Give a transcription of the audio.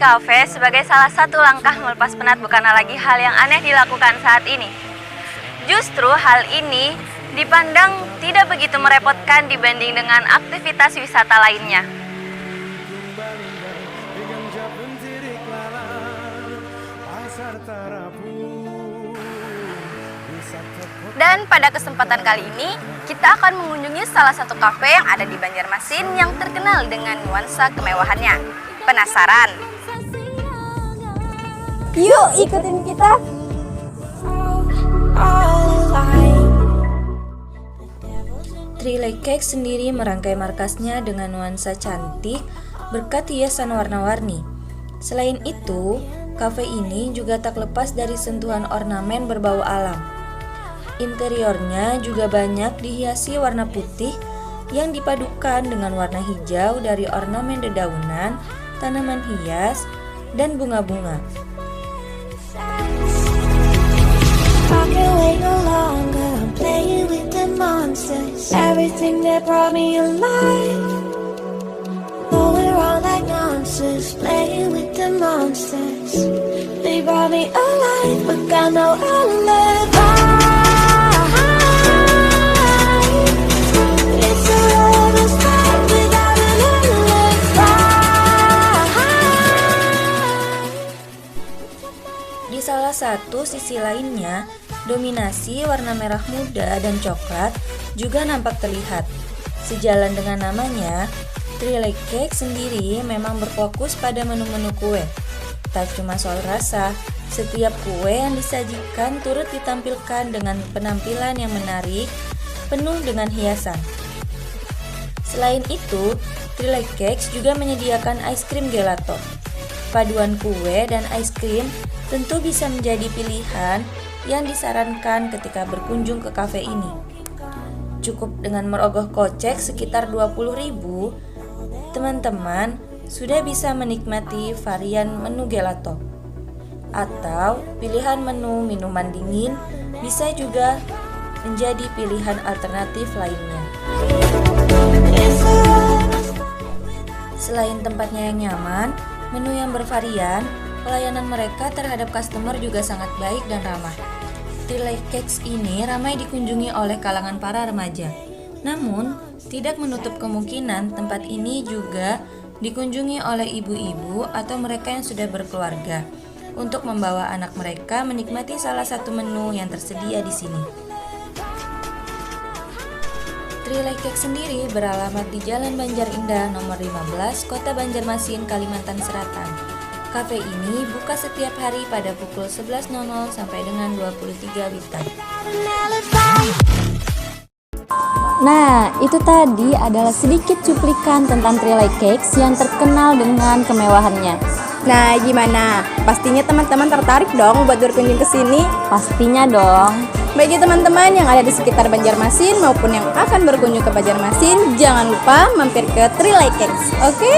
Cafe sebagai salah satu langkah melepas penat bukanlah lagi hal yang aneh dilakukan saat ini. Justru hal ini dipandang tidak begitu merepotkan dibanding dengan aktivitas wisata lainnya. Dan pada kesempatan kali ini, kita akan mengunjungi salah satu kafe yang ada di Banjarmasin yang terkenal dengan nuansa kemewahannya. Penasaran? Yuk ikutin kita! Three Leg Cake sendiri merangkai markasnya dengan nuansa cantik berkat hiasan warna-warni. Selain itu, kafe ini juga tak lepas dari sentuhan ornamen berbau alam. Interiornya juga banyak dihiasi warna putih yang dipadukan dengan warna hijau dari ornamen dedaunan, tanaman hias, dan bunga-bunga. Di salah satu sisi lainnya, dominasi warna merah muda dan coklat juga nampak terlihat. Sejalan dengan namanya, Three Leg Cake sendiri memang berfokus pada menu-menu kue. Tak cuma soal rasa, setiap kue yang disajikan turut ditampilkan dengan penampilan yang menarik, penuh dengan hiasan. Selain itu, Three Leg Cakes juga menyediakan ice cream gelato. Paduan kue dan ice cream tentu bisa menjadi pilihan yang disarankan ketika berkunjung ke kafe ini. Cukup dengan merogoh kocek sekitar 20.000, teman-teman sudah bisa menikmati varian menu gelato. Atau pilihan menu minuman dingin bisa juga menjadi pilihan alternatif lainnya. Selain tempatnya yang nyaman, menu yang bervarian, pelayanan mereka terhadap customer juga sangat baik dan ramah. Three Leg Cakes ini ramai dikunjungi oleh kalangan para remaja. Namun, tidak menutup kemungkinan tempat ini juga dikunjungi oleh ibu-ibu atau mereka yang sudah berkeluarga untuk membawa anak mereka menikmati salah satu menu yang tersedia di sini. Three Leg Cakes sendiri beralamat di Jalan Banjar Indah nomor 15, Kota Banjarmasin, Kalimantan Selatan. Kafe ini buka setiap hari pada pukul 11.00 sampai dengan 23 WIB. Nah, itu tadi adalah sedikit cuplikan tentang Three Leg Cakes yang terkenal dengan kemewahannya. Nah, gimana? Pastinya teman-teman tertarik dong buat berkunjung ke sini? Pastinya dong. Bagi teman-teman yang ada di sekitar Banjarmasin maupun yang akan berkunjung ke Banjarmasin, jangan lupa mampir ke Three Leg Cakes, oke?